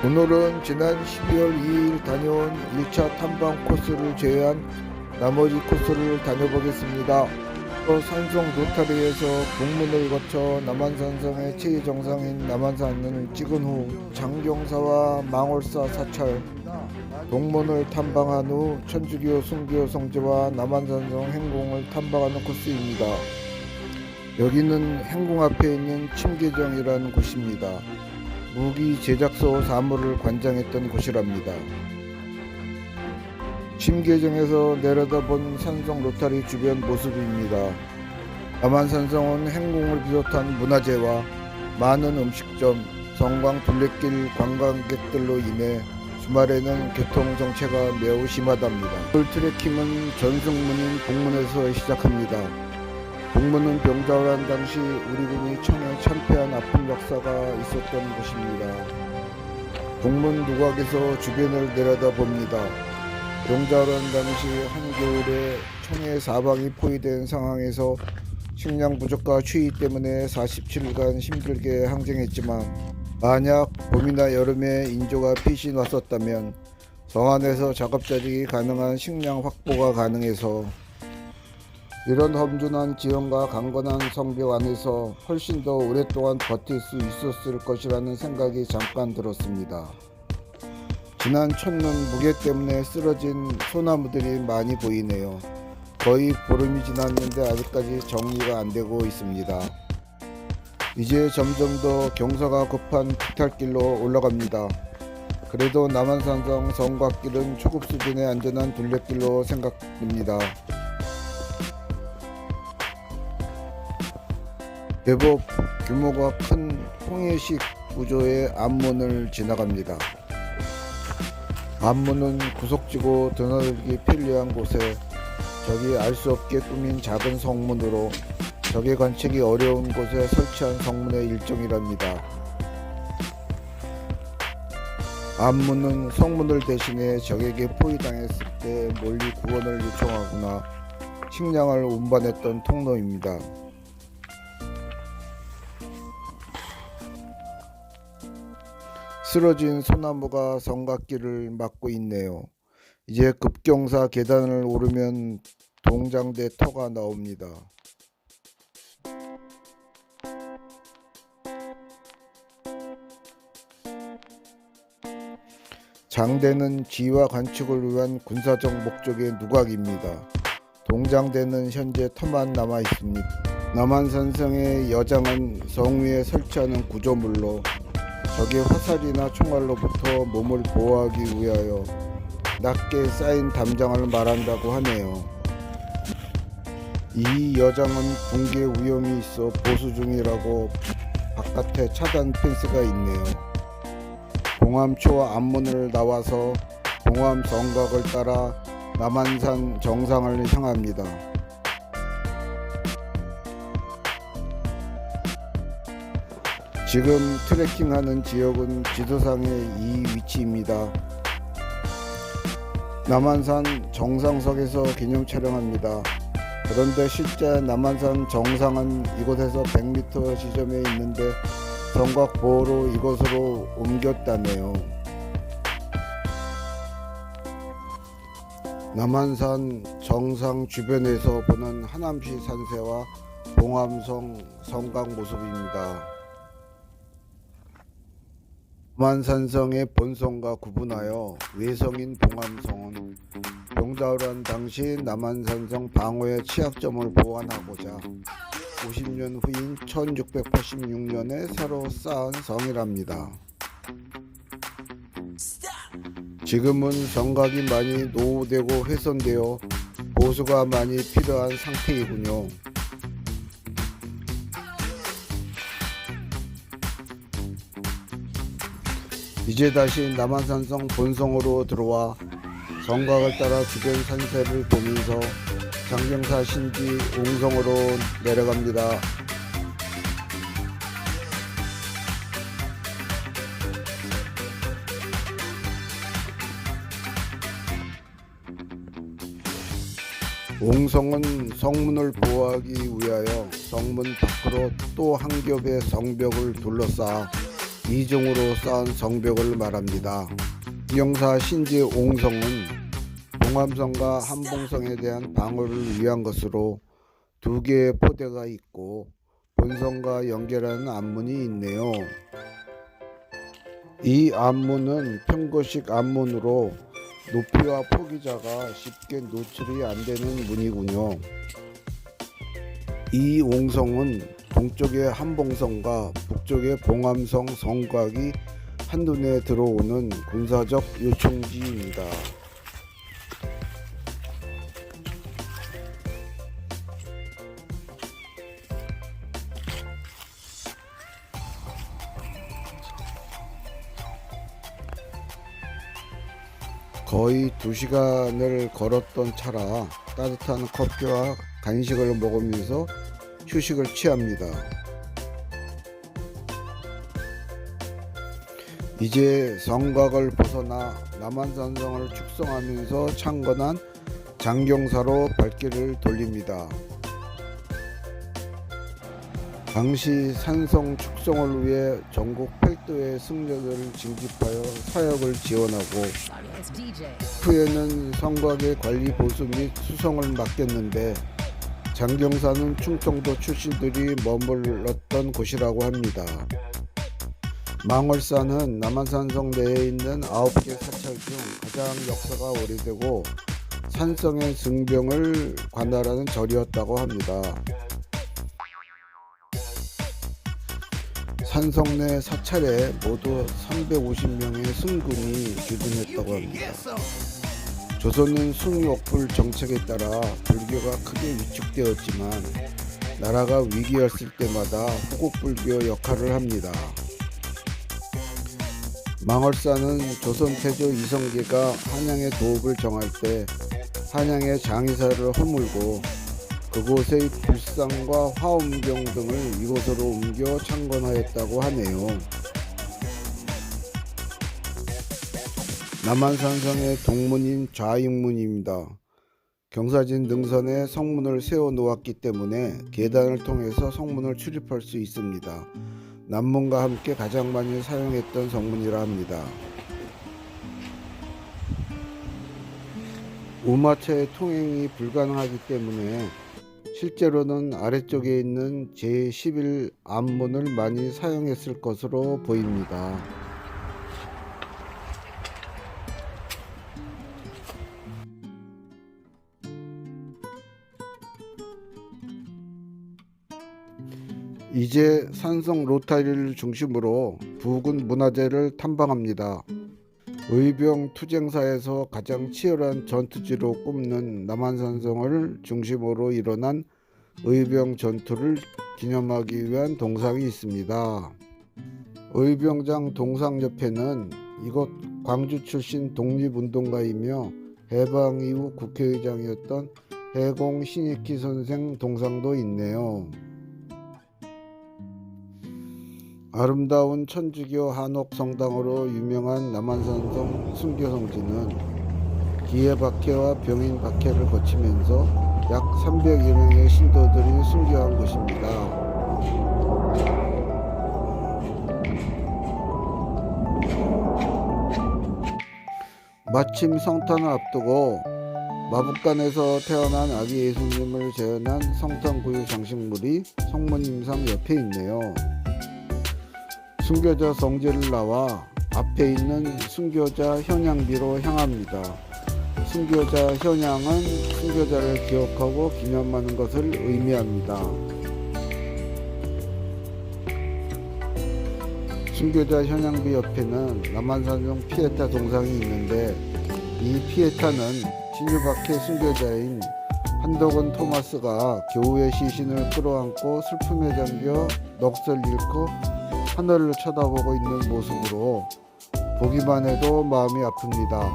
오늘은 지난 12월 2일 다녀온 1차 탐방 코스를 제외한 나머지 코스를 다녀보겠습니다. 산성 로타리에서 북문을 거쳐 남한산성의 최정상인 남한산을 찍은 후 장경사와 망월사 사찰, 동문을 탐방한 후 천주교 순교 성지와 남한산성 행궁을 탐방하는 코스입니다. 여기는 행궁 앞에 있는 침계정이라는 곳입니다. 무기 제작소 사무를 관장했던 곳이랍니다. 침계정에서 내려다본 산성 로타리 주변 모습입니다. 남한산성은 행궁을 비롯한 문화재와 많은 음식점, 성광 둘레길 관광객들로 인해 주말에는 교통 정체가 매우 심하답니다. 오늘 트레킹은 전승문인 북문에서 시작합니다. 북문은 병자호란 당시 우리 군이 청에 참패한 아픈 역사가 있었던 곳입니다. 북문 누각에서 주변을 내려다봅니다. 병자호란 당시 한겨울에 청의 사방이 포위된 상황에서 식량 부족과 추위 때문에 47일간 힘들게 항쟁했지만 만약 봄이나 여름에 인조가 피신 왔었다면 성 안에서 작업자직이 가능한 식량 확보가 가능해서 이런 험준한 지형과 강건한 성벽 안에서 훨씬 더 오랫동안 버틸 수 있었을 것이라는 생각이 잠깐 들었습니다. 지난 첫눈 무게 때문에 쓰러진 소나무들이 많이 보이네요. 거의 보름이 지났는데 아직까지 정리가 안 되고 있습니다. 이제 점점 더 경사가 급한 비탈길로 올라갑니다. 그래도 남한산성 성곽길은 초급 수준의 안전한 둘레길로 생각됩니다. 제법 규모가 큰 홍해식 구조의 앞문을 지나갑니다. 앞문은 구석지고 드나들기 편리한 곳에 저기 알 수 없게 꾸민 작은 성문으로 적의 관측이 어려운 곳에 설치한 성문의 일종이랍니다. 앞문은 성문을 대신해 적에게 포위당했을 때 멀리 구원을 요청하거나 식량을 운반했던 통로입니다. 쓰러진 소나무가 성곽길을 막고 있네요. 이제 급경사 계단을 오르면 동장대 터가 나옵니다. 장대는 지휘와 관측을 위한 군사적 목적의 누각입니다. 동장대는 현재 터만 남아 있습니다. 남한산성의 여장은 성 위에 설치하는 구조물로 적의 화살이나 총알로부터 몸을 보호하기 위하여 낮게 쌓인 담장을 말한다고 하네요. 이 여장은 붕괴 위험이 있어 보수 중이라고 바깥에 차단 펜스가 있네요. 봉암초 앞문을 나와서 봉암 성곽을 따라 남한산 정상을 향합니다. 지금 트레킹하는 지역은 지도상의 이 위치입니다. 남한산 정상석에서 기념 촬영합니다. 그런데 실제 남한산 정상은 이곳에서 100m 지점에 있는데 성곽 보호로 이곳으로 옮겼다네요. 남한산 정상 주변에서 보는 하남시 산세와 봉암성 성곽 모습입니다. 남한산성의 본성과 구분하여 외성인 봉암성은 병자호란 당시 남한산성 방어의 취약점을 보완하고자 50년 후인 1686년에 새로 쌓은 성이랍니다. 지금은 성곽이 많이 노후되고 훼손되어 보수가 많이 필요한 상태이군요. 이제 다시 남한산성 본성으로 들어와 성곽을 따라 주변 산세를 보면서 장경사 신지 옹성으로 내려갑니다. 옹성은 성문을 보호하기 위하여 성문 밖으로 또 한 겹의 성벽을 둘러싸아 이중으로 쌓은 성벽을 말합니다. 기영사 신지 옹성은 봉암성과 한봉성에 대한 방어를 위한 것으로 두 개의 포대가 있고 본성과 연결하는 앞문이 있네요. 이 앞문은 평거식 앞문으로 높이와 폭이 작아 쉽게 노출이 안 되는 문이군요. 이 옹성은 동쪽의 한봉성과 북쪽의 봉암성 성곽이 한눈에 들어오는 군사적 요충지입니다. 거의 2시간을 걸었던 차라 따뜻한 커피와 간식을 먹으면서 휴식을 취합니다. 이제 성곽을 벗어나 남한산성을 축성하면서 창건한 장경사로 발길을 돌립니다. 당시 산성 축성을 위해 전국 팔도의 승려들을 징집하여 사역을 지원하고 후에는 성곽의 관리 보수 및 수성을 맡겼는데 장경사는 충청도 출신들이 머물렀던 곳이라고 합니다. 망월사는 남한산성 내에 있는 9개 사찰 중 가장 역사가 오래되고 산성의 승병을 관할하는 절이었다고 합니다. 산성 내 사찰에 모두 350명의 승군이 주둔했다고 합니다. 조선은 숭유옥불 정책에 따라 불교가 크게 위축되었지만 나라가 위기였을 때마다 후국불교 역할을 합니다. 망월사는 조선 태조 이성계가 한양의 도읍을 정할 때 한양의 장의사를 허물고 그곳의 불상과 화엄경 등을 이곳으로 옮겨 창건하였다고 하네요. 남한산성의 동문인 좌익문입니다. 경사진 능선에 성문을 세워 놓았기 때문에 계단을 통해서 성문을 출입할 수 있습니다. 남문과 함께 가장 많이 사용했던 성문이라 합니다. 우마차의 통행이 불가능하기 때문에 실제로는 아래쪽에 있는 제11 앞문을 많이 사용했을 것으로 보입니다. 이제 산성 로타리를 중심으로 부근 문화재를 탐방합니다. 의병 투쟁사에서 가장 치열한 전투지로 꼽는 남한산성을 중심으로 일어난 의병 전투를 기념하기 위한 동상이 있습니다. 의병장 동상 옆에는 이곳 광주 출신 독립운동가이며 해방 이후 국회의장이었던 해공 신익희 선생 동상도 있네요. 아름다운 천주교 한옥성당으로 유명한 남한산성 순교성지는 기해박해와 병인박해를 거치면서 약 300여 명의 신도들이 순교한 곳입니다. 마침 성탄을 앞두고 마북간에서 태어난 아기 예수님을 재현한 성탄구유 장식물이 성모님상 옆에 있네요. 순교자 성지를 나와 앞에 있는 순교자 현양비로 향합니다. 순교자 현양은 순교자를 기억하고 기념하는 것을 의미합니다. 순교자 현양비 옆에는 남한산성 피에타 동상이 있는데 이 피에타는 신유박해 순교자인 한덕원 토마스가 겨우의 시신을 끌어안고 슬픔에 잠겨 넋을 잃고 하늘을 쳐다보고 있는 모습으로 보기만 해도 마음이 아픕니다.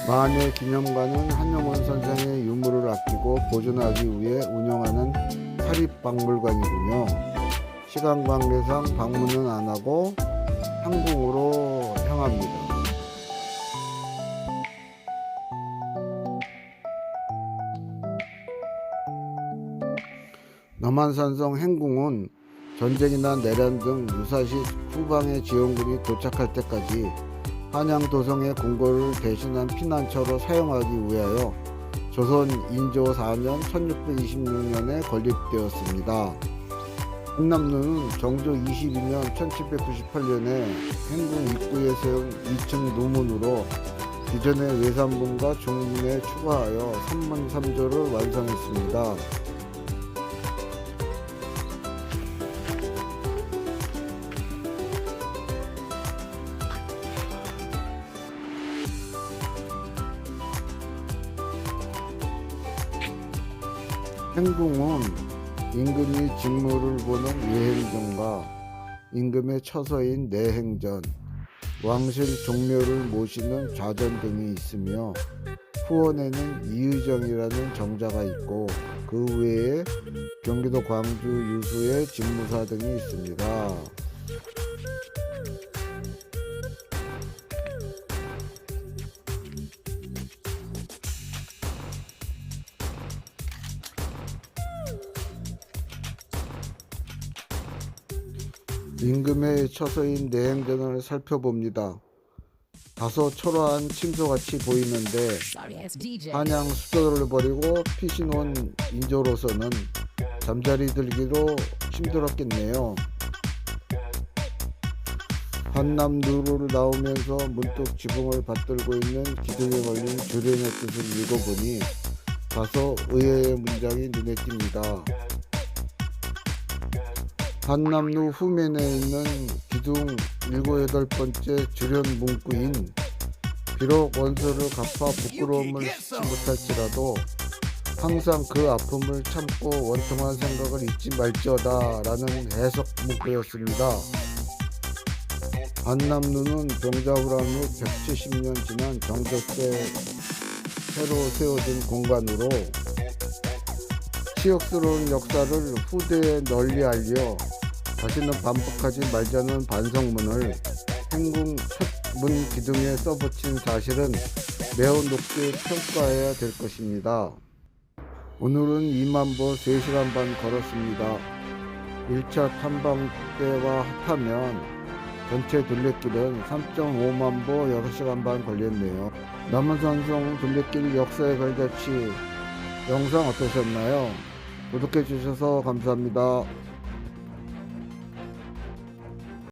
마녀 기념관은 한용원 선생의 유물을 아끼고 보존하기 위해 운영하는 사립박물관이군요. 시간 관계상 방문은 안 하고 향궁으로 향합니다. 남한산성 행궁은 전쟁이나 내란 등 유사시 후방의 지원군이 도착할 때까지 한양 도성의 공고를 대신한 피난처로 사용하기 위하여 조선 인조 4년 1626년에 건립되었습니다. 한남루는 정조 22년 1798년에 행궁 입구에 세운 2층 노문으로 기존의 외산문과 중문에 추가하여 3문 3조를 완성했습니다. 행궁은 임금이 직무를 보는 예행전과 임금의 처서인 내행전, 왕실 종묘를 모시는 좌전 등이 있으며 후원에는 이의정이라는 정자가 있고 그 외에 경기도 광주 유수의 집무사 등이 있습니다. 임금의 처서인 내행전을 살펴봅니다. 다소 초라한 침소같이 보이는데 한양 수도를 버리고 피신 온 인조로서는 잠자리 들기도 힘들었겠네요. 한남루를 나오면서 문득 지붕을 받들고 있는 기둥에 걸린 주련의 뜻을 읽어보니 다소 의외의 문장이 눈에 띕니다. 한남루 후면에 있는 기둥 7, 8번째 주련 문구인 비록 원수를 갚아 부끄러움을 잊지 못할지라도 항상 그 아픔을 참고 원통한 생각을 잊지 말지어다 라는 해석 문구였습니다. 한남루는 병자호란 후 170년 지난 정조 때 새로 세워진 공간으로 치욕스러운 역사를 후대에 널리 알려 다시는 반복하지 말자는 반성문을 행궁 첫 문 기둥에 써붙인 사실은 매우 높게 평가해야 될 것입니다. 오늘은 2만 보 3시간 반 걸었습니다. 1차 탐방 때와 합하면 전체 둘레길은 3.5만 보 6시간 반 걸렸네요. 남한산성 둘레길 역사의 발자취 영상 어떠셨나요? 구독해 주셔서 감사합니다.